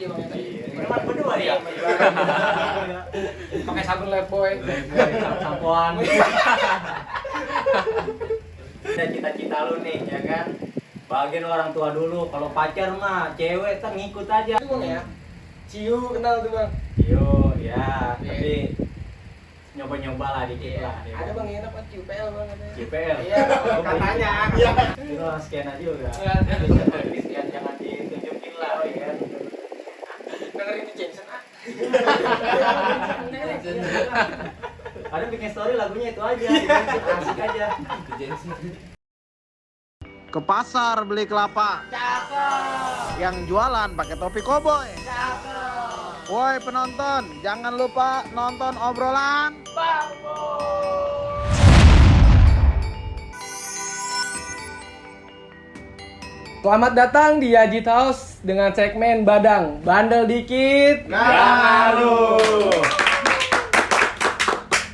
dia bang. Preman berdua dia. Pakai sabun Lifebuoy. Sampoan. Ada cita-cita lu nih, ya kan? Bagian orang tua dulu. Kalau pacar mah cewek kan ngikut aja. Itu bang ya. Ciu kenal tuh bang. Yo, ya, tapi nyoba-nyoba lah dikit lah. Ya Ada kan? bang yang enak kan CPL bang katanya. CPL. Iya, katanya. Iya. Itu orang skena juga. Jangan ditunjukin lah, ya kan? Dengerin di Jensen ah. Ada bikin story lagunya itu aja, asik aja. Ke pasar beli kelapa. Cakep. Yang jualan pakai topi koboi. Cakep. Woi penonton, jangan lupa nonton obrolan. Selamat datang di Yajit House dengan segmen Badang. Bandel dikit.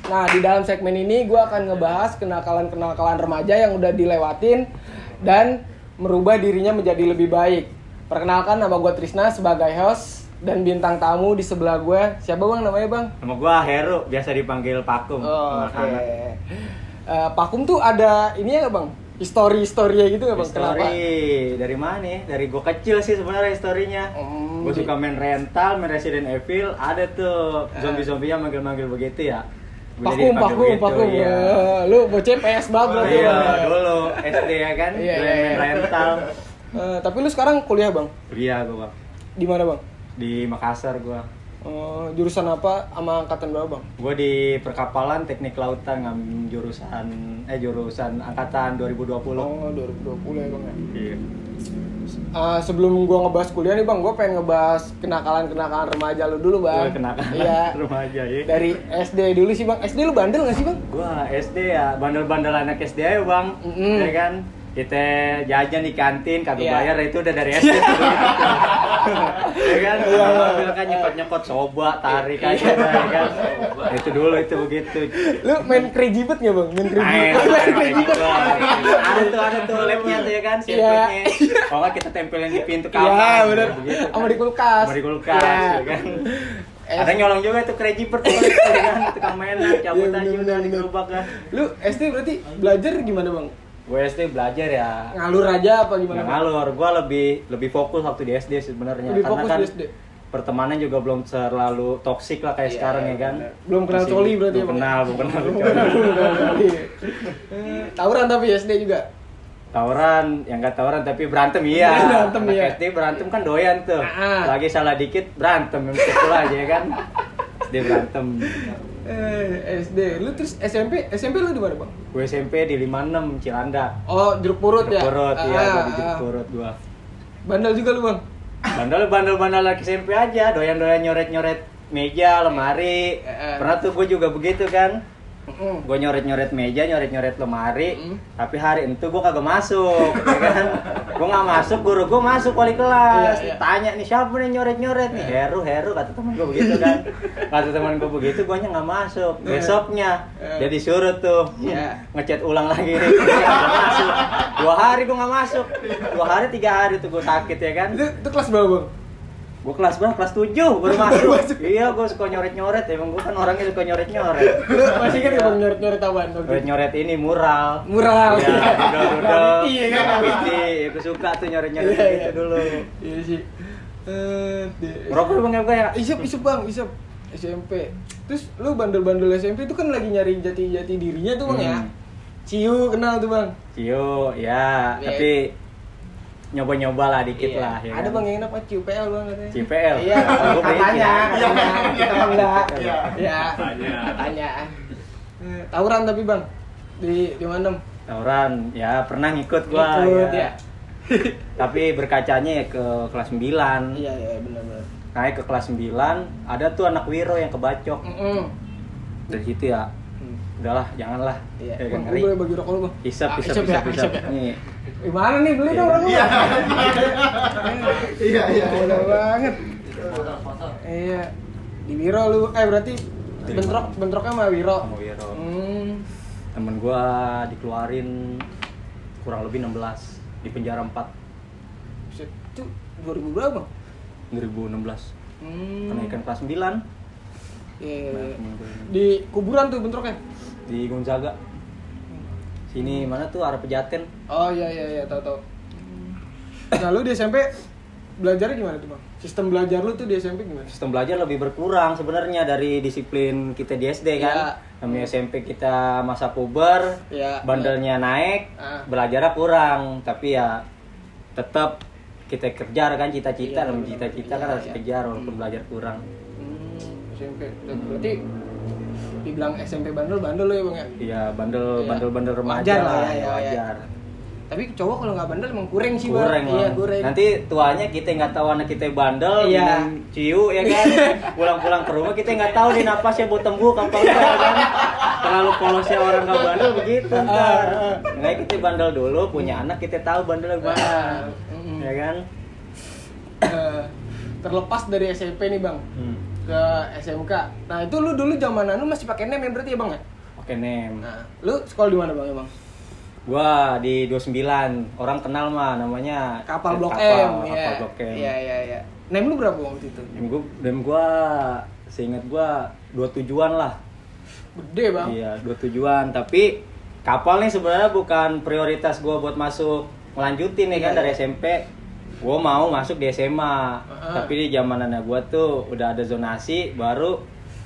Nah, di dalam segmen ini gue akan ngebahas kenakalan-kenakalan remaja yang udah dilewatin dan merubah dirinya menjadi lebih baik. Perkenalkan, nama gue Trisna sebagai host dan bintang tamu di sebelah gue. Siapa bang namanya bang? Nama gua Heru, biasa dipanggil Pakum. Oh, oke. Anak-anak. Pakum tuh ada ini ya bang? History-storynya gitu nggak bang? Kenapa? Story dari mana ya? Dari gua kecil sih sebenarnya historinya. Gua suka main rental, main Resident Evil, ada tuh zombie-zombinya manggil-manggil begitu ya. Gua jadi dipanggil Pakum. begitu, iya. Lu bocah PS banget berarti Iya, bang. dulu SD ya kan, Iya, main iya. rental. Tapi lu sekarang kuliah bang? Kuliah gua, Bang. Di mana bang? Di Makassar gua. Jurusan apa sama angkatan berapa bang? Gua di perkapalan teknik lautan ngambil jurusan angkatan 2020. Oh 2020 ya bang ya? Iya. Sebelum gua ngebahas kuliah nih bang, gua pengen ngebahas kenakalan remaja lu dulu bang. Gua kenakalan Iya. remaja ya. Dari SD dulu sih bang. SD lu bandel nggak sih bang? Gua SD ya, bandel-bandel anak SD aja bang. Mm-mm. Ya kan? Kita jajan di kantin, kagak Iya. bayar, itu udah dari SD tuh. Ya kan? Bilang kan nyekot-nyekot coba, tarik aja ya kan. Itu dulu itu begitu. Lu main crazy bet nggak bang? Main crazy Main, bet? main crazy bet. Ada tuh labnya tuh ya kan, sirkuitnya. Kalau nggak kita tempelin di pintu kamar. Iya bener. begitu. Sama di kulkas. Sama di kulkas, Iya. ya kan. Ada nyolong juga itu crazy bird tuh ya kan, tukang mainan, cabut Iya, aja bener, udah bener. digerobak kan. Lu SD berarti belajar gimana bang? Gue SD belajar ya. Ngalur aja apa gimana? Nggak Bang? ngalur, gue lebih fokus waktu di SD sebenarnya. Lebih Karena fokus kan di SD. pertemanan juga belum terlalu toksik lah kayak Iya, sekarang ya kan. bener. Belum kenal Masih- coli berarti ya, belum Bang? kenal, belum kenal coli. Tawuran tapi SD juga. Tawuran, yang nggak tawuran tapi berantem iya. Berantem, Anak iya. SD berantem kan doyan tuh. Lagi salah dikit berantem, itu aja ya kan. SD berantem. SD. Lu terus SMP lu di mana bang? Gue SMP di 56 Ciranda. Oh jeruk purut ya. Purut, iya, gue di ah. Purut gua. Bandel juga lu bang. Bandel lagi SMP aja, doyan nyoret meja, lemari. Pernah tuh gue juga begitu kan. Gue nyoret meja, nyoret lemari. Tapi hari itu gue kagak masuk, ya kan? Gue nggak masuk, guru gue masuk wali kelas. Iya, iya. Tanya nih siapa nih nyoret nih? Heru kata temen gue begitu kan. Kata temen gue begitu, gue nggak masuk. Besoknya dia disuruh tuh Iya. ngecat ulang lagi nih. Nggak masuk. 2 hari gue nggak masuk. 2 hari 3 hari tuh gue sakit ya kan. Itu kelas berapa bang? Gue kelas berapa? Kelas 7 baru masuk. Iya, gue suka nyoret. Emang gue kan orangnya suka nyoret. Lu masih kan bang nyoret apaan? Nyoret ini mural. Mural. Iya, rudal. Graffiti ya kan? Graffiti. Ya, gue suka tuh nyoret Iya, gitu iya. dulu. Iya sih. Merokok bang ya? Isep bang, SMP. Terus lu bandel-bandel SMP itu kan lagi nyari jati dirinya tuh bang ya. Ciu kenal tuh bang. Cio, ya. Iya. Tapi nyoba-nyoba lah dikit lah. Ya Ada kan? bang yang enak Ciu PL bang katanya. CPL. Iya, Gua beli katanya. Cina. Kita mah enggak. Iya. Iya. Katanya. Tawuran tapi bang di mana? Tawuran, ya pernah ngikut gua. Ikut ya. Tapi berkacanya ya ke kelas 9. Iya benar. Naik ke kelas 9, ada tuh anak Wiro yang kebacok. Dari situ ya, udahlah, janganlah. Iya. Ya, Bang, kan, gue ngeri. boleh bagi rokok lu bang. Isap. Isep ya. Nih, Gimana nih beli dong Iya. rokok? Iya. Boleh banget. Iya. Di Wiro lu, berarti Di bentroknya sama Wiro. sama Wiro. Hmm. Temen gua dikeluarin kurang lebih 16, di penjara 4. Buset, itu 2000 berapa bang? 2016. Hmm. Kenaikan kelas 9 Iya. Di kuburan tuh bentroknya. di Gonzaga. Sini mana tuh arah Pejaten. Oh iya tahu. Nah lu di SMP belajarnya gimana tuh bang? Sistem belajar lu tuh di SMP gimana? Sistem belajar lebih berkurang sebenarnya dari disiplin kita di SD kan. Iya. Namanya SMP kita masa puber, Iya. bandelnya naik, Ah. belajarnya kurang. Tapi ya tetap kita kejar kan cita-cita, Iya, namanya cita-cita kan iya, harus iya. kejar walaupun belajar kurang. SMP. Berarti dibilang SMP bandel lo ya bang ya? Iya, Iya. bandel remaja Wajar lah lah, ya, wajar. Tapi cowok kalau nggak bandel emang kurang sih bang. Kurang, Iya Bang. kurang. Nanti tuanya kita nggak tahu anak kita bandel, Iya. minum ciu ya kan. Pulang-pulang ke rumah kita nggak tahu nih napasnya bau tembuk apa enggak ya kan. Terlalu polosnya orang nggak bandel begitu ntar. Nggak kita bandel dulu, punya anak kita tahu bandel gimana. Ya kan? Terlepas dari SMP nih bang ke SMK. Nah itu lu dulu zamanan lu masih pakai NEM ya berarti ya bang ya? Oke, Nem. Nah, lu sekolah di mana bang emang? Gua di 29, orang kenal mah namanya Kapal Blok Kapal M. Iya. Blok M. Iya. NEM lu berapa waktu itu? Nem gua seingat gua 27-an lah. Gede bang. Iya, 27-an, tapi kapal nih sebenarnya bukan prioritas gua buat masuk ngelanjutin ya kan Iya, dari iya. SMP. Gua mau masuk di SMA. Tapi di zamanannya gua tuh udah ada zonasi baru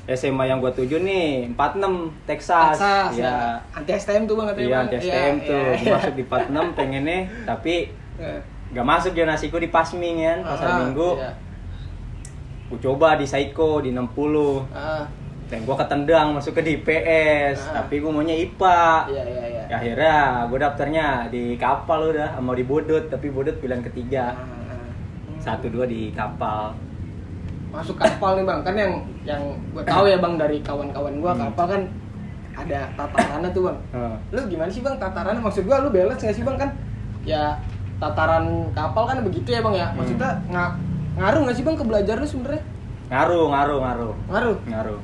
SMA yang gua tuju nih 46 Texas. Ya. Anti STM tuh bang katanya Iya, bang. anti STM tuh. Iya. Gua masuk di 46 pengennya, tapi gak masuk zonasiku di Pasming kan, pasar Minggu. Iya. Gua coba di Saiko di 60. Dan gua ketendang masuk ke DPS, tapi gua maunya IPA. Iya. Ya, akhirnya gue daftarnya di kapal udah sama di Bodot, tapi Bodot pilihan ketiga. 1-2 di kapal. Masuk kapal nih bang, kan yang gue tahu ya bang dari kawan-kawan gue kapal kan ada tatarannya tuh bang. Lu gimana sih bang tatarannya? Maksud gue lu balance nggak sih bang kan? Ya tataran kapal kan begitu ya bang ya. Maksudnya ngaruh nggak sih bang ke belajar lu sebenarnya? Ngaruh.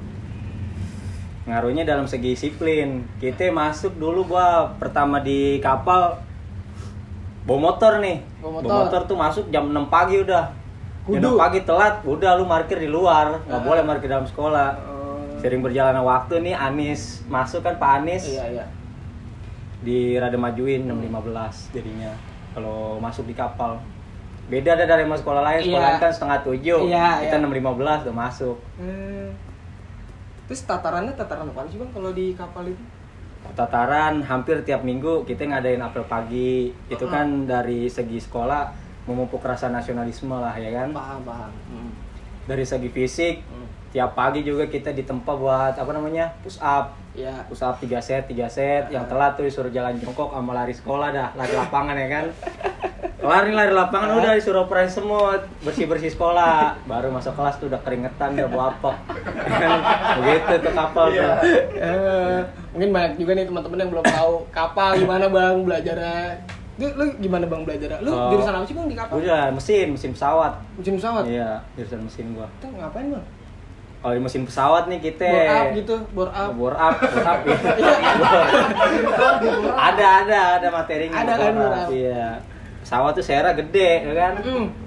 Ngaruhnya dalam segi disiplin. Kita masuk dulu gua pertama di kapal bawa motor nih. Bawa Bawa motor tuh masuk jam 6 pagi udah. Jam 6 pagi telat, udah lu parkir di luar, nggak boleh parkir dalam sekolah. Sering berjalannya waktu nih Anis masuk kan Pak Anis. Iya. Di rada majuin 6.15 jadinya kalau masuk di kapal. Beda ada dari sekolah lain, sekolah lain kan setengah 7. Kita 6.15 udah masuk. Terus tataran apa sih bang kalau di kapal itu? Tataran hampir tiap minggu kita ngadain apel pagi. Itu kan dari segi sekolah memupuk rasa nasionalisme lah ya kan. Paham. Dari segi fisik tiap pagi juga kita ditempa buat apa namanya push up. Iya. Push up 3 set. Yang telat tuh disuruh jalan jongkok sama lari sekolah dah, lari lapangan ya kan. Lari lapangan udah disuruh operasi semut, bersih sekolah. Baru masuk kelas tuh udah keringetan, udah bau apek. Begitu tuh kapal tuh. Mungkin banyak juga nih teman-teman yang belum tahu kapal gimana bang belajarnya. Lu gimana bang belajarnya? Lu jurusan apa sih bang di kapal? Udah mesin pesawat. Mesin pesawat? Iya, jurusan mesin gua. Itu ngapain bang? Kalau di mesin pesawat nih kita bore up. bore up ya. Ada materinya. Ada kan bore up. Iya. Pesawat tuh sera gede ya kan.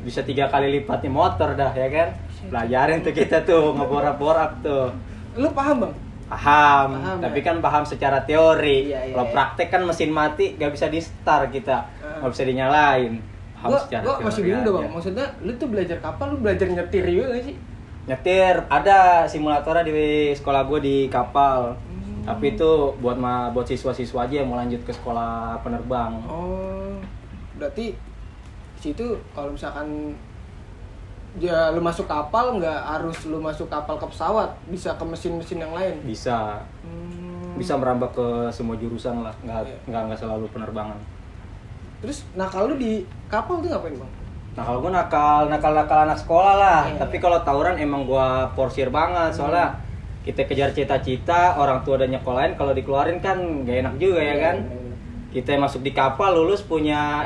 Bisa 3 kali lipatnya motor dah ya kan. Pelajarin tuh kita tuh ngebore up tuh. Lu paham bang? Paham tapi kan paham secara teori. Iya, Kalau praktek kan mesin mati gak bisa di start kita. Gak bisa dinyalain. Paham secara Gua teori masih bingung dah aja. bang. Maksudnya lu tuh belajar kapal, lu belajar nyetir juga gak sih? Nyetir ada simulatornya di sekolah gue di kapal. Tapi itu buat siswa-siswa aja yang mau lanjut ke sekolah penerbang. Oh, berarti situ kalau misalkan ya lu masuk kapal nggak harus lu masuk kapal ke pesawat, bisa ke mesin-mesin yang lain. Bisa merambah ke semua jurusan lah, nggak selalu penerbangan. Terus nakal lu di kapal tuh ngapain bang? Nah kalau gue nakal anak sekolah lah. Tapi kalau tawuran emang gue porsir banget soalnya kita kejar cita-cita, orang tua udah nyekolahin, kalau dikeluarin kan gak enak juga ya kan. Kita masuk di kapal, lulus punya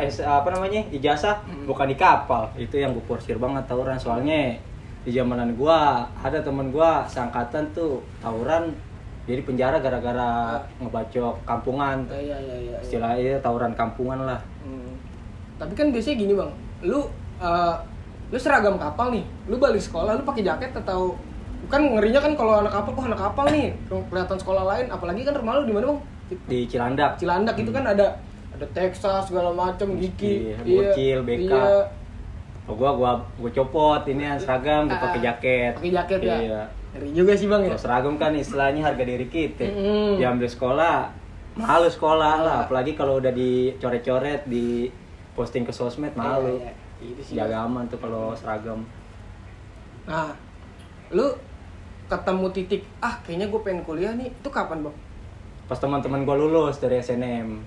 ijazah, bukan di kapal. Itu yang gue porsir banget tawuran, soalnya di zamanan gue ada temen gue seangkatan tuh tawuran jadi penjara gara-gara ngebacok kampungan. Istilahnya tawuran kampungan lah. Tapi kan biasanya gini bang, lu lu seragam kapal nih, lu balik sekolah lu pakai jaket atau kan ngerinya kan kalau anak kapal nih kelihatan sekolah lain, apalagi kan rumah lu di mana bang? Di Cilandak. Cilandak itu kan ada Texas segala macam gigi, bocil, BK. Iya. Oh, gua copot ini seragam, gua pakai jaket. Pakai jaket ya. Iya. Ngeri juga sih bang ya. Kalau seragam kan istilahnya harga diri kita. Mm-mm. Diambil sekolah, malu sekolah lah. Apalagi kalau udah dicoret-coret, di posting ke sosmed malu. Iya. Itu sih. Jaga aman tuh kalau seragam. Nah, lu ketemu titik, kayaknya gue pengen kuliah nih, itu kapan bang? Pas teman-teman gua lulus dari SNM.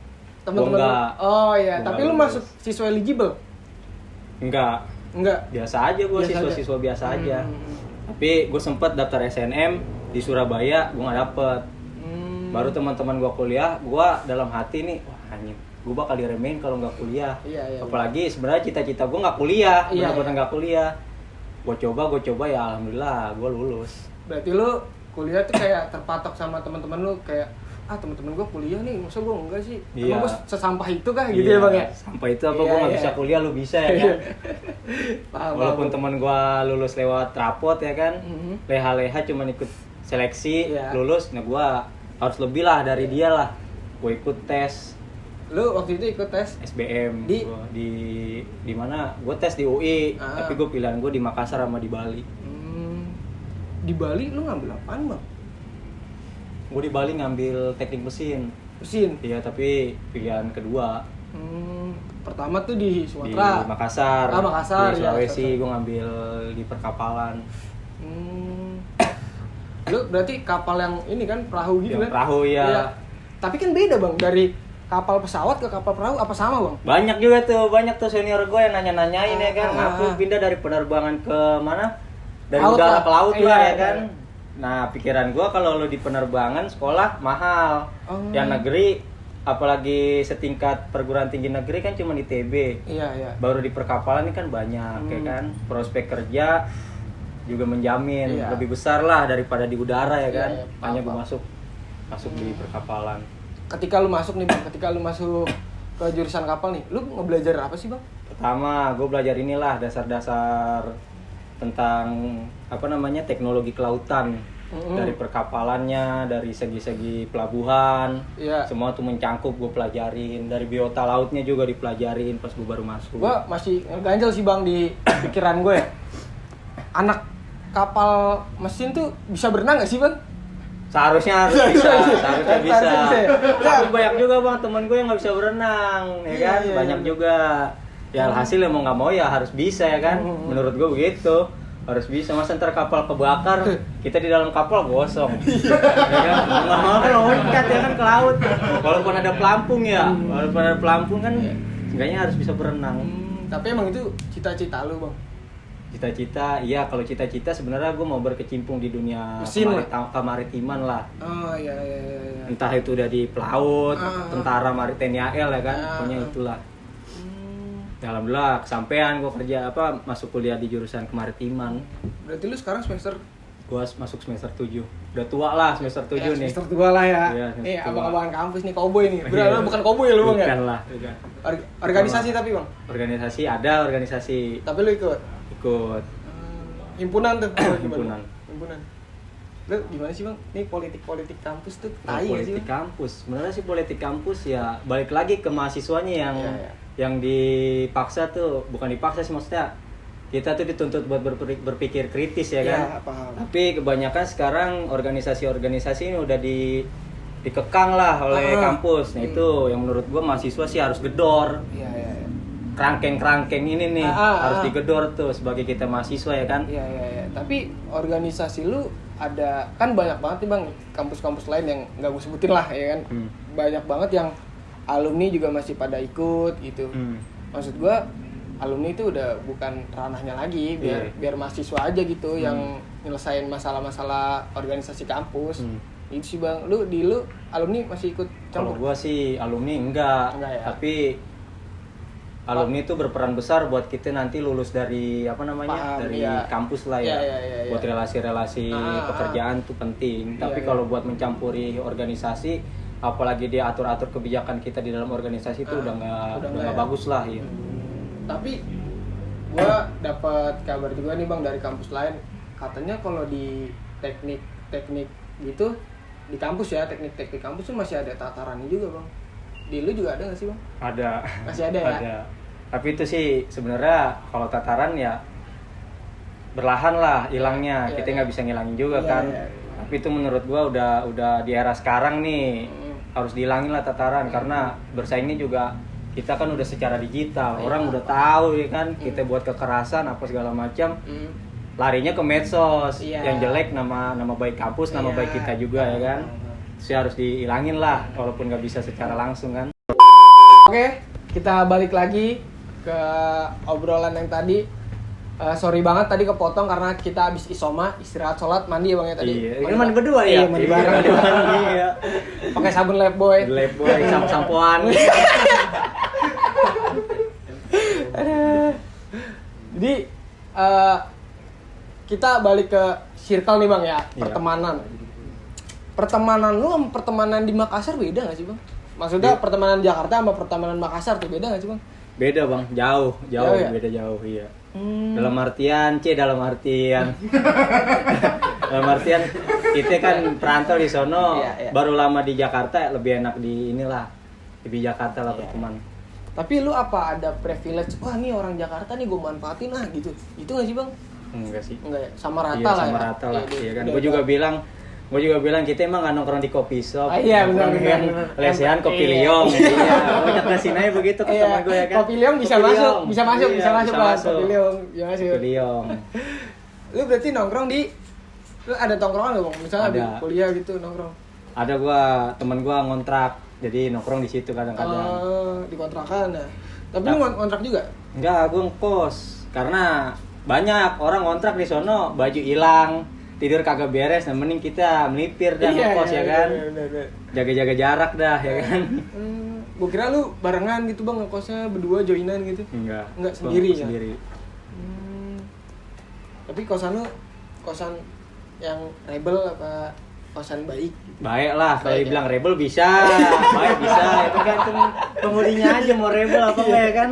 Teman-teman Gua enggak. Oh iya, Gua tapi enggak lu lulus. masuk siswa eligible? Enggak. Enggak. Biasa aja gua, Biasa siswa-siswa biasa aja. Hmm. Tapi gue sempet daftar SNM di Surabaya, gue nggak dapet. Baru teman-teman gue kuliah, gue dalam hati nih, wah anjing, gue bakal diremehin kalau nggak kuliah. Iya. Apalagi sebenarnya cita-cita gue nggak kuliah, Iya, benar-benar nggak kuliah. Gue coba ya alhamdulillah gue lulus. Berarti lu kuliah tuh kayak terpatok sama teman-teman lu, kayak teman-teman gue kuliah nih, masa gue enggak sih? Iya. Emang gue sesampah itu kah gitu ya bang ya? Sampai itu apa Iya, gue nggak iya. bisa kuliah, lu bisa ya kan? Paham, Walaupun paham. teman gue lulus lewat rapot ya kan, Mhm. leha-leha cuman ikut seleksi, Iya. lulus, nah gue harus lebih lah dari dia lah. Gue ikut tes Lu waktu itu ikut tes? SBM Di? gua di mana? Gue tes di UI, tapi gue pilihan gue di Makassar sama di Bali. Di Bali lu ngambil apaan bang? Gue di Bali ngambil teknik mesin. Mesin? Iya, tapi pilihan kedua Pertama tuh di di Sumatera. Makassar. Makassar, Di ya, Sulawesi Sulawesi. gue ngambil di perkapalan. Lu berarti kapal yang ini kan perahu gitu Yang kan? perahu ya. Iya. Tapi kan beda bang, dari kapal pesawat ke kapal perahu apa sama bang? Banyak tuh senior gue yang nanya-nanyain ya kan, ngapain pindah dari penerbangan ke mana? Dari Laut udara lah. ke laut lah Iya, ya kan. iya. Nah, pikiran gue kalau lu di penerbangan sekolah mahal. Oh. Yang negeri apalagi setingkat perguruan tinggi negeri kan cuma ITB. Iya. Baru di perkapalan ini kan banyak ya kan. Prospek kerja juga menjamin Iya. lebih besar lah daripada di udara ya kan. Iya, Makanya gue paham. masuk di perkapalan. Ketika lu masuk nih bang, ketika lu masuk ke jurusan kapal nih, lu ngebelajar apa sih bang? Pertama, gue belajar inilah dasar-dasar tentang teknologi kelautan. Dari perkapalannya, dari segi-segi pelabuhan, Iya. semua tuh mencangkup gue pelajarin. Dari biota lautnya juga dipelajarin pas gue baru masuk. Gua masih ngeganjel sih bang di pikiran gue. Anak kapal mesin tuh bisa berenang gak sih bang? Seharusnya harus bisa, seharusnya bisa. Harusnya bisa ya? Tapi banyak juga bang teman gue yang nggak bisa berenang, ya Iya, kan? iya, Banyak iya. juga. Ya alhasil ya mau nggak mau ya harus bisa ya kan? Menurut gue begitu. Harus bisa, masa ntar kapal kebakar, kita di dalam kapal gosong. Ya kan? Mau nggak mau kan loncat ya kan ke laut. Walaupun ada pelampung ya, walaupun ada pelampung kan, seenggaknya harus bisa berenang. Tapi emang itu cita-cita lu bang? Cita-cita, iya kalau cita-cita sebenarnya gue mau berkecimpung di dunia Mesin lah. kemaritiman lah. Oh iya. Entah itu udah di pelaut, tentara TNI AL ya kan, pokoknya itulah. Ya, alhamdulillah kesampean gue kerja masuk kuliah di jurusan kemaritiman. Berarti lu sekarang semester? Gue masuk semester 7. Udah tua lah semester 7 nih. Semester 2 lah ya. Iya, semester tua. abang-abangan kampus nih, cowboy nih. Iya. Berarti bukan cowboy lu bang ya? Bukan lah. Bukan. Organisasi tapi bang? Organisasi ada organisasi Tapi lu ikut? ikut. Himpunan tuh? Himpunan. Himpunan. Lu gimana sih bang? Ini politik kampus tuh Nah, tai gak sih politik bang? kampus. Sebenarnya sih politik kampus ya balik lagi ke mahasiswanya Iya. yang dipaksa tuh, bukan dipaksa sih maksudnya. Kita tuh dituntut buat berpikir kritis ya kan. Iya, paham. Tapi kebanyakan sekarang organisasi-organisasi ini udah dikekang lah oleh kampus. Nah, itu yang menurut gua mahasiswa sih harus gedor. Iya. Kerangkeng-kerangkeng ini nih harus digedor tuh sebagai kita mahasiswa ya kan. Iya. Tapi organisasi lu ada kan banyak banget nih bang kampus-kampus lain yang nggak gue sebutin lah ya kan. Banyak banget yang alumni juga masih pada ikut gitu. Maksud gue alumni itu udah bukan ranahnya lagi, biar mahasiswa aja gitu yang nyelesain masalah-masalah organisasi kampus. Itu sih bang, lu alumni masih ikut Kalau campur? gua sih alumni enggak Ya? tapi alumni itu berperan besar buat kita nanti lulus dari Paham, dari iya. kampus lah ya. Iya. Buat relasi-relasi pekerjaan tuh penting. Tapi kalau buat mencampuri organisasi, apalagi dia atur-atur kebijakan kita di dalam organisasi itu udah nggak bagus lah ya. Tapi Gua dapat kabar juga nih Bang dari kampus lain. Katanya kalau di teknik gitu di kampus ya, teknik kampus tuh masih ada tatarannya juga Bang. Di lu juga ada nggak sih Bang? Ada. Masih ada ya? Ada. Tapi itu sih sebenarnya kalau tataran ya berlahan lah hilangnya. Iya, Kita iya. nggak bisa ngilangin juga Iya, kan. iya. Tapi itu menurut gua udah di era sekarang nih harus dihilangin lah tataran karena bersaingnya juga kita kan udah secara digital. Orang udah tahu ya kan kita buat kekerasan apa segala macam. Larinya ke medsos. Iya. Yang jelek nama baik kampus, nama Iya. baik kita juga ya kan. Itu harus dihilangin lah walaupun nggak bisa secara langsung kan. Oke, kita balik lagi ke obrolan yang tadi. Sorry banget tadi kepotong karena kita habis isoma, istirahat sholat, mandi ya Bang ya tadi. Iya, ini mandi berdua ya? Iya, mandi bareng. Iya. Pakai sabun Lifebuoy. Lifebuoy, sampo-sampoan. Aduh. Jadi kita balik ke circle nih Bang ya, Iya. pertemanan. Pertemanan lu sama pertemanan di Makassar beda gak sih Bang? Maksudnya pertemanan Jakarta sama pertemanan Makassar tuh beda gak sih Bang? Beda Bang, jauh Jauh ya? beda jauh, iya. Dalam artian dalam artian kita kan perantau di sono, Iya, iya. baru lama di Jakarta, lebih enak di inilah, di Jakarta lah berteman. Tapi lu apa ada privilege? Wah ini orang Jakarta nih gue manfaatin lah gitu. Itu gak sih Bang? Enggak sih. Enggak ya? Sama rata Iya, lah sama ya? rata lah, iya kan. udah- Gue juga bilang kita emang nggak nongkrong di kopi shop. Iya, benar, Nongkrong benar, yang benar. lesehan kopi Iya. liong. Iya, banyak kasih naik begitu ke Iya, teman gue ya kan. Kopi Liong bisa Kopi masuk, liong. bisa masuk, Iya, bisa masuk Bang. Kopi Liong, bisa masuk. Kopi liong. Lu berarti nongkrong di lu ada tongkrongan gak Bang? Misalnya Ada. di kuliah gitu nongkrong. Ada teman gua ngontrak, jadi nongkrong di situ kadang-kadang. Di kontrakan ya. Tapi lu ngontrak juga? Enggak, gua ngkos karena banyak orang ngontrak di sono, baju hilang, tidur kagak beres, nah mending kita melipir dah ngkos ya kan. Iya. Jaga-jaga jarak dah ya kan. Gua kira lu barengan gitu Bang ngekosnya berdua joinan gitu. Enggak. Enggak, Gua sendiri ya? Sendiri. Tapi kosan lu kosan yang rebel apa kosan baik? Baik lah, kalau Baik, dibilang rebel bisa, baik bisa, itu gantung penghuninya aja mau rebel apa enggak ya kan?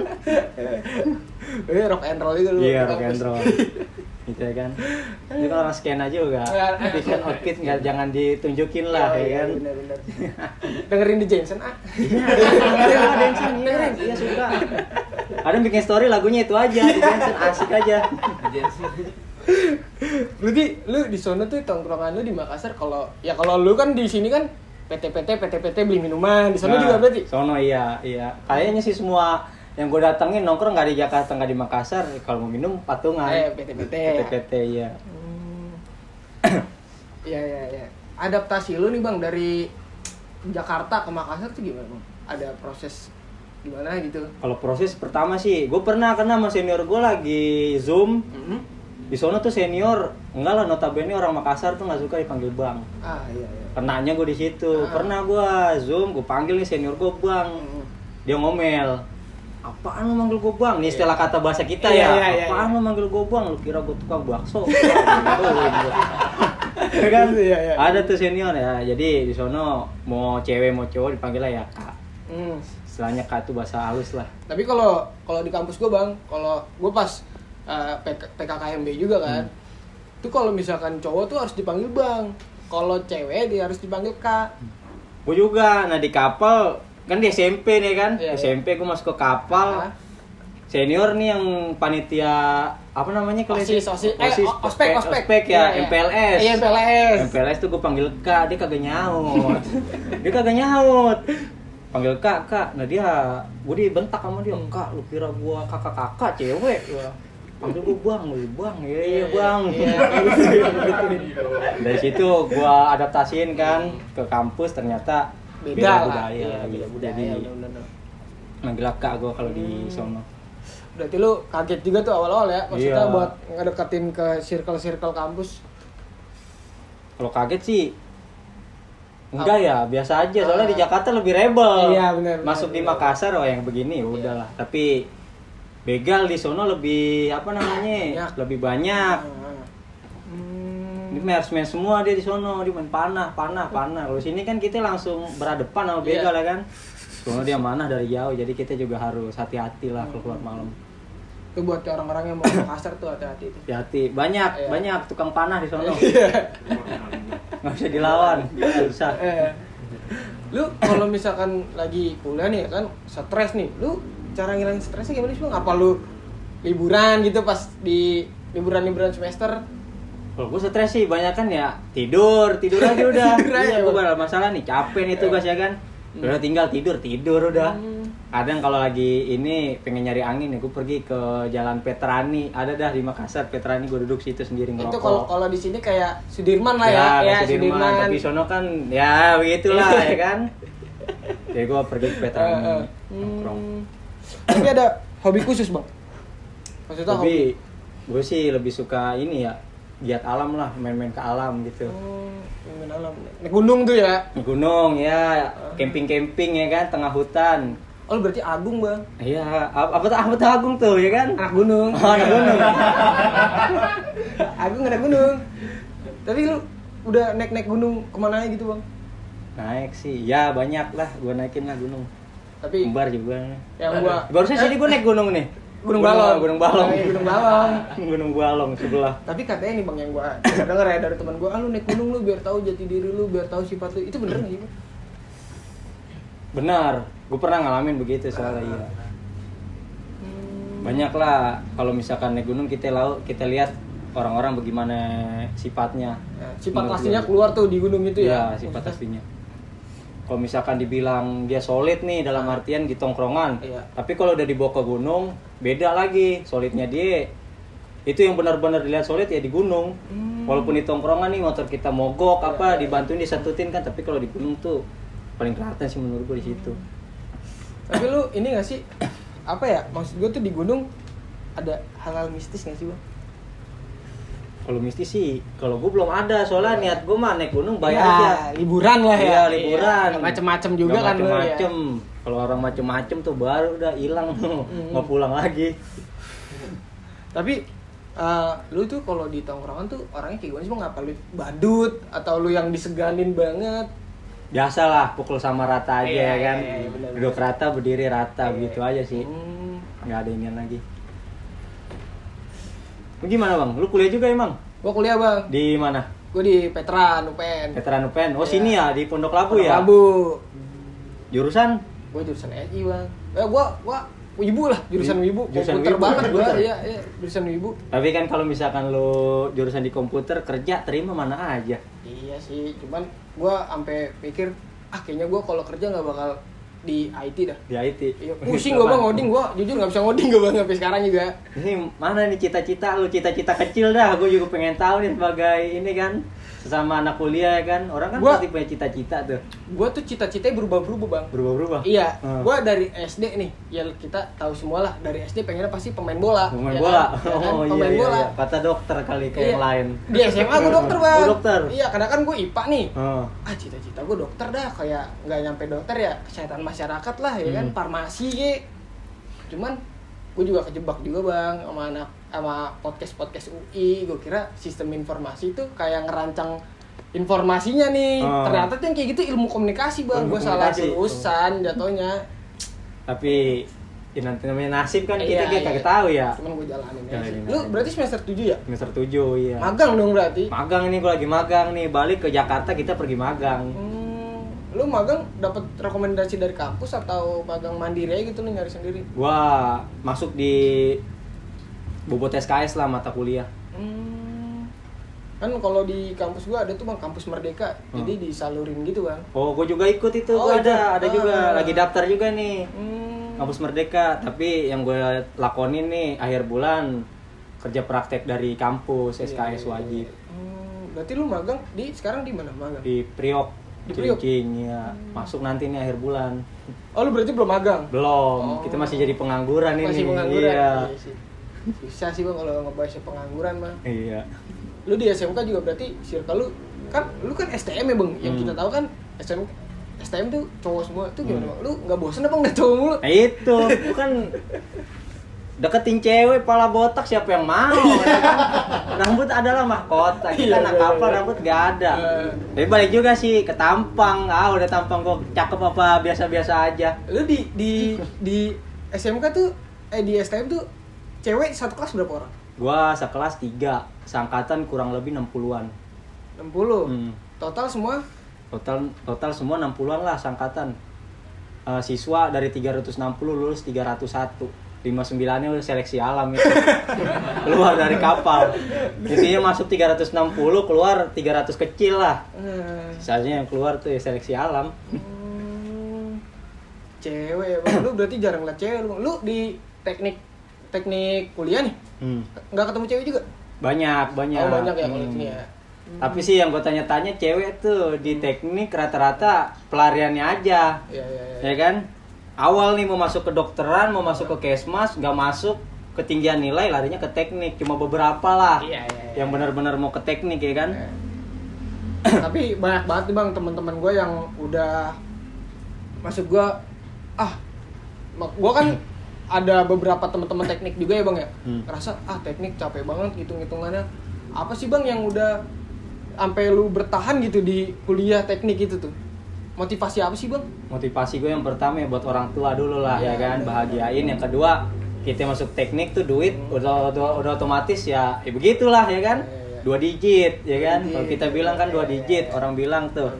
Rock and roll itu lu. Iya, rock and roll. Gitu ya kan. Ini kan orang skena juga. Tapi kan outfit nggak jangan ditunjukin lah ya kan. Benar. Dengerin di Jensen ah. Iya, Densen dengerin. Iya suka. Ada yang bikin story lagunya itu aja, di Densen asik aja. Berarti lu di sono tuh tongkrongan lu di Makassar kalau lu kan di sini kan PT beli minuman, di sono Nah, juga berarti. Sono iya. Kayaknya sih semua yang gue datengin nongkrong nggak di Jakarta nggak di Makassar, kalau mau minum patungan. PT ya. Iya. Adaptasi lu nih Bang dari Jakarta ke Makassar tuh gimana Bang? Ada proses gimana gitu? Kalau proses pertama sih, gue pernah kena sama senior gue lagi Zoom. Di sono tuh senior, enggak lah notabene orang Makassar tuh nggak suka dipanggil Bang. Iya. Kenanya gue di situ. Pernah gue Zoom, gue panggil nih senior gue Bang. Dia ngomel. Apaan lu manggil gue Bang? Nih istilah kata bahasa kita ya. Iya. Apaan lu manggil gue Bang? Lu kira gue tukang bakso? Ya kan? Iya. Ada tuh senior ya. Jadi di sono mau cewek mau cowok dipanggil lah ya Kak. Istilahnya Kak itu bahasa halus lah. Tapi kalau di kampus gue Bang, kalau gue pas PKKMB juga kan, itu kalau misalkan cowok tuh harus dipanggil Bang, kalau cewek dia harus dipanggil Kak. Gue juga, nah di kapal kan di SMP nih kan, Iya. SMP gue masuk ke kapal. Senior nih yang panitia apa namanya kalau Ospek ospek ya, Iya. MPLS. Iya, MPLS. MPLS tuh gue panggil Kak, dia kagak nyaut. Panggil Kak. Nah dia, gue dibentak sama dia, Kak lu kira gue kakak cewek. Gua. Panggil gue Bang, iya Bang. Dari situ gue adaptasiin kan ke kampus, ternyata Beda lah. budaya. Beda budaya. Jadi Bener. manggil Kak gue kalau di sono. Berarti lu kaget juga tuh awal-awal ya, maksudnya Iya. buat ngedeketin ke circle kampus. Kalau kaget sih enggak ya, biasa aja. Soalnya di Jakarta lebih rebel. Iya, benar. Masuk di Makassar yang begini udahlah. Tapi begal di sono lebih apa namanya? Banyak. Lebih banyak. Ini main semua dia di sono, dia main panah. Kalau sini kan kita langsung berhadapan sama begal ya kan. Soalnya dia mana dari jauh, jadi kita juga harus hati-hati lah kalau keluar malam. Itu buat orang-orang yang mau ke Makassar tuh hati-hati itu. Hati-hati, banyak Iya. banyak tukang panah di sono. Iya. Nggak bisa dilawan, susah. Lu kalau misalkan lagi kuliah nih kan stres nih, lu cara ngilangin stresnya gimana sih Bang? Apa lu liburan gitu pas di liburan semester? Kalau gue stres sih banyak kan ya tidur aja udah. Tidur aja, Iya, gue Bang. ada masalah nih, capek nih tugas ya kan. Udah tinggal tidur udah. Kadang kalau lagi ini pengen nyari angin ya gue pergi ke Jalan Veterani. Ada dah di Makassar Veterani, gue duduk situ sendiri ngerokok. Itu kalau di sini kayak Sudirman lah ya, kayak Sudirman. Tapi sono kan ya begitulah ya kan. Jadi gue pergi ke Veterani nongkrong. Tapi ada hobi khusus Bang? Maksudnya Tapi gue sih lebih suka ini ya, lihat alam lah, main-main ke alam gitu. main alam. Naik gunung tuh ya? Di gunung ya, camping ya kan, tengah hutan. Oh lu berarti Agung Bang? Iya, apa tuh Agung tuh ya kan? Anak gunung. Oh, anak gunung. Agung anak gunung. Tapi lu udah naik gunung kemana aja gitu Bang? Naik sih, ya banyak lah, gue naikin lah gunung. Tapi Kembar juga. yang gua Barusan sini gue naik gunung nih. Gunung Balong. Gunung Balong. Iya, Gunung Balong. Gunung Balong sebelah. Tapi katanya nih Bang yang gua denger ya dari teman gua, lu naik gunung lu biar tahu jati diri lu, biar tahu sifat lu. Itu bener enggak sih Bang? Benar, gue pernah ngalamin begitu soalnya iya. Banyak lah kalau misalkan naik gunung kita lihat orang-orang bagaimana sifatnya. Ya, sifat Menurut aslinya gua. keluar tuh di gunung itu ya. Iya, sifat aslinya. Kalau misalkan dibilang dia solid nih dalam artian di tongkrongan. Iya. Tapi kalau udah dibawa ke gunung, beda lagi. Solidnya dia itu yang benar-benar dilihat solid ya di gunung. Walaupun di tongkrongan nih motor kita mogok dibantuin disatutin kan, tapi kalau di gunung tuh paling kelihatan sih menurut gua di situ. Tapi lu ini enggak sih apa ya? Maksud gua tuh di gunung ada hal-hal mistis enggak sih Bang? Kalau mistis sih, kalau gue belum ada soalnya niat gue mah naik gunung bayar Ya, aja. liburan lah ya. Iya, liburan. Nggak macem-macem juga Nggak kan lu ya. macem-macem. Kalau orang macem-macem tuh baru udah hilang tuh, mau pulang lagi. Tapi lu tuh kalau di tongkrongan tuh orangnya kayak gimana sih Bang? Apa lu badut atau lu yang diseganin banget? Biasalah pukul sama rata aja Iya, ya kan. iya, benar. Duduk rata, berdiri rata, begitu aja sih. Hmm. Nggak ada inian lagi. Lu gimana bang? Lu kuliah juga emang? Gua kuliah Bang. Di mana? Gua di Veteran UPN. Veteran UPN. Oh Iya. sini ya di Pondok Labu ya? Labu. Jurusan? Gua jurusan SI Bang. Gua Wibu lah, jurusan Wibu. Jurusan Komputer Wibu, banget gua. komputer. Iya, jurusan Wibu. Tapi kan kalau misalkan lu jurusan di komputer kerja terima mana aja. Iya sih, cuman gua sampai pikir kayaknya gua kalau kerja nggak bakal di IT dah. Di IT. Iya, pusing gua Bang ngoding, gua jujur nggak bisa ngoding gua Bang sampai sekarang juga. Ini mana nih cita-cita lu, cita-cita kecil dah. Gue juga pengen tahu nih sebagai ini kan sesama anak kuliah ya kan. Orang kan Gua- pasti punya cita-cita tuh. Gua tuh cita-citanya berubah-ubah Bang. Berubah-berubah. Iya, Hmm. gua dari SD nih, ya kita tahu semua lah dari SD pengennya pasti pemain bola. Pemain ya bola. kan? Ya kan? Oh Pemain iya, bola. iya. Kata dokter kali kayak Iya. yang lain. Di SMA gua dokter Bang. Oh, dokter. Iya, karena kan gua IPA nih. Oh. Cita-cita gua dokter dah, kayak nggak nyampe dokter ya kesehatan masyarakat lah ya kan, farmasi ge. Cuman gua juga kejebak juga Bang sama podcast UI. Gua kira sistem informasi itu kayak ngerancang informasinya nih. Oh. Ternyata tuh yang kayak gitu ilmu komunikasi Bang. Ilmu Gua salah komunikasi. jurusan jatuhnya. Tapi ya nanti namanya nasib kan Iya, kita kagak iya. tahu ya. Cuman gue jalanin aja. Jalanin Lu aja. berarti semester 7 ya? Semester 7 iya. Magang dong berarti. Magang ini gue lagi magang nih, balik ke Jakarta kita pergi magang. Lu magang dapat rekomendasi dari kampus atau magang mandiri aja gitu nih nyari sendiri? Gua masuk di bobot SKS lah mata kuliah. Kan kalau di kampus gua ada tuh Bang kampus Merdeka. Jadi disalurin gitu Bang. Oh, gue juga ikut itu. Oh, Gua itu. ada juga Ah. lagi daftar juga nih. Hmm. Kampus Merdeka, tapi yang gue lakonin nih akhir bulan kerja praktek dari kampus SKS wajib Berarti lu magang sekarang di mana magang? di Priok, Di Priok? Cilincing ya. Masuk nanti nih akhir bulan. Oh, lu berarti belum magang? Belum, Oh. kita masih jadi pengangguran ini. Masih pengangguran. Iya. Sih. Susah sih Bang kalau ngebahas pengangguran Bang. Iya. Lu di SMK juga berarti circle lu kan STM ya Bang, yang kita tahu kan STM tuh cowok semua tuh gimana Bang? Lu nggak bosen apa nggak cowok mulu? Nah itu, bukan deketin cewek pala botak siapa yang mau? Ya kan? Rambut adalah mahkota, kita Iya, anak iya, kapal iya. rambut gak ada. Tapi balik juga sih ke tampang, udah tampang kok cakep apa biasa-biasa aja. Lu di SMK tuh di STM tuh cewek satu kelas berapa orang? Gua sekelas 3, seangkatan kurang lebih 60-an. 60. Total semua? Total semua 60-an lah seangkatan. Siswa dari 360 lulus 301. 59-nya udah seleksi alam itu. Keluar dari kapal. Intinya masuk 360, keluar 300 kecil lah. Sisanya yang keluar tuh ya seleksi alam. Cewek ya bang, lu berarti jarang liat cewek lu. Lu di teknik kuliah nih, nggak ketemu cewek juga? Banyak. Oh banyak ya kalau ini ya. Tapi sih yang gue tanya-tanya cewek tuh di teknik rata-rata pelariannya aja. Ya kan? Awal nih mau masuk ke dokteran, mau masuk ke kesmas, nggak masuk, ketinggian nilai larinya ke teknik. Cuma beberapa lah yang benar-benar mau ke teknik ya kan. Tapi banyak banget nih bang teman-teman gue yang udah masuk gue kan ada beberapa teman-teman teknik juga ya bang ya. Ngerasa teknik capek banget hitung-hitungannya. Apa sih bang yang udah sampai lu bertahan gitu di kuliah teknik itu tuh? Motivasi apa sih bang? Motivasi gue yang pertama ya buat orang tua dulu lah ya kan, bahagiain. Yang kedua kita masuk teknik tuh duit udah otomatis ya begitulah ya kan. 2 digit ya kan. Kalau kita bilang kan 2 digit, orang bilang tuh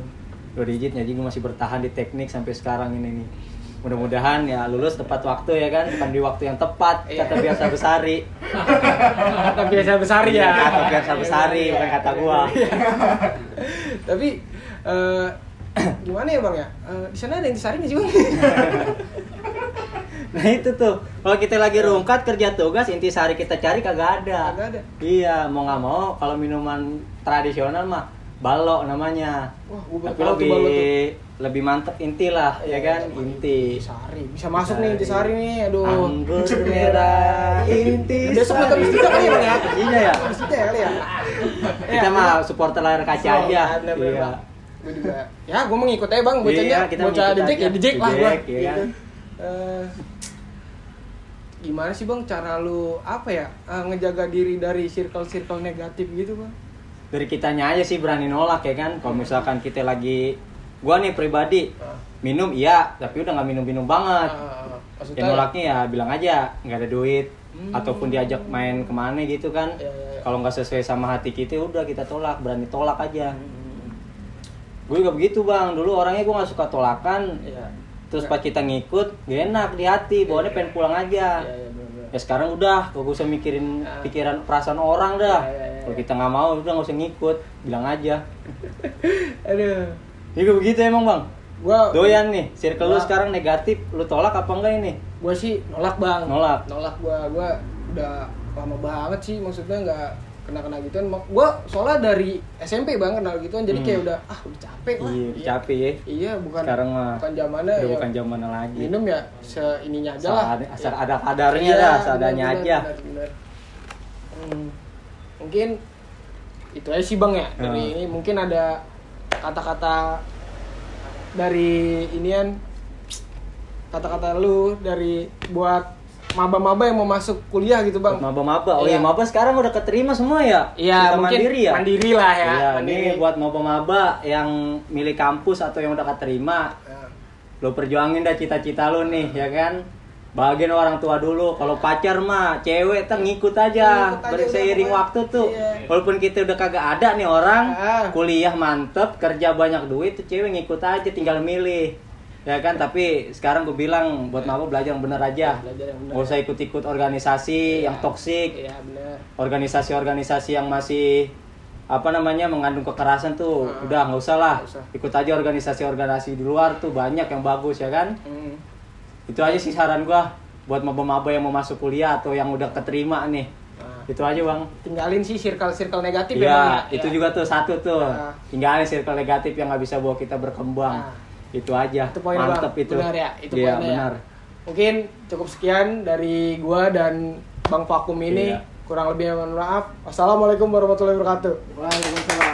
2 digit. Jadi gue masih bertahan di teknik sampai sekarang ini nih. Mudah-mudahan ya lulus tepat waktu ya kan, bukan di waktu yang tepat, kata biasa Besari. Kata biasa Besari ya. Kata biasa Besari bukan kata gua. Tapi gimana ya bang ya? Di sana ada intisari nggak sih bang? Nah itu tuh, kalau kita lagi rungkat kerja tugas, intisari kita cari kagak ada. Kagak ada. Iya, mau nggak mau kalau minuman tradisional mah balok namanya. Wah, gua tapi lebih mantep inti lah, ya kan? Inti. Intisari, bisa masuk nih intisari nih, aduh. Anggur merah inti. Besok kita mesti kali ya bang ya? Iya ya. Mesti kali ya. Kita mah supporter layar kaca aja. Iya. Gue juga. Ya, gue mengikut aja bang, bocahnya. Bocah dijek lah gue. Iya kan? Gimana sih bang cara lu ngejaga diri dari circle negatif gitu bang? Dari kitanya aja sih berani nolak ya kan. Kalau misalkan kita lagi, gua nih pribadi minum iya, tapi udah nggak minum banget. Ya nolaknya ya bilang aja nggak ada duit, ataupun diajak main kemana gitu kan. Kalau nggak sesuai sama hati kita udah kita tolak, berani tolak aja. Gue juga begitu bang, dulu orangnya gue nggak suka tolakan. Terus pas kita ngikut, gak enak di hati, bawaannya pengen pulang aja. Ya sekarang udah, gak usah mikirin pikiran perasaan orang dah. Kalau kita nggak mau, udah nggak usah ngikut, bilang aja. Aduh. Juga begitu emang bang. Gua doyan nih, circle lu sekarang negatif, lu tolak apa enggak ini? Gua sih nolak bang. Nolak gua udah lama banget sih, maksudnya nggak kena gituan. Gua soalnya dari SMP bang kenal gituan, jadi kayak udah capek lah. Iya, capek ya. Iya, sekarang mah bukan zamannya. Udah bukan zamannya lagi. Minum ya seininya aja lah. Asal ada kadarnya dah, seadanya aja. Bener. Mungkin itu aja sih bang ya. Dari ini mungkin ada kata-kata dari inian, kata-kata lu dari buat maba-maba yang mau masuk kuliah gitu bang. Maba-maba, iya maba sekarang udah keterima semua ya? Iya, mungkin mandiri ya? Mandiri lah ya. Iya, mandiri. Ini buat maba-maba yang milih kampus atau yang udah keterima, lo perjuangin dah cita-cita lo nih, ya kan? Bahagian orang tua dulu. Kalau pacar mah cewek tuh ngikut aja berseiring waktu tuh. Iya. Walaupun kita udah kagak ada nih orang, kuliah mantep, kerja banyak duit, tuh cewek ngikut aja, tinggal milih. Ya kan, tapi sekarang gue bilang buat maba belajar yang bener aja. Gak usah ikut-ikut organisasi yang toksik. Iya, bener. Organisasi-organisasi yang masih mengandung kekerasan tuh udah nggak usah lah. Ikut aja organisasi-organisasi di luar tuh banyak yang bagus ya kan. Itu aja sih saran gua buat maba-maba yang mau masuk kuliah atau yang udah keterima nih. Itu aja bang. Tinggalin sih circle negatif ya. Itu juga tuh satu tuh. Tinggalin circle negatif yang nggak bisa bawa kita berkembang. Itu aja. Itu poin mantep bang. Itu. Benar ya. Itu Iya, poinnya benar. Ya. Mungkin cukup sekian dari gua dan Bang Vakum ini. Kurang lebih mohon maaf. Wassalamualaikum warahmatullahi wabarakatuh. Waalaikumsalam.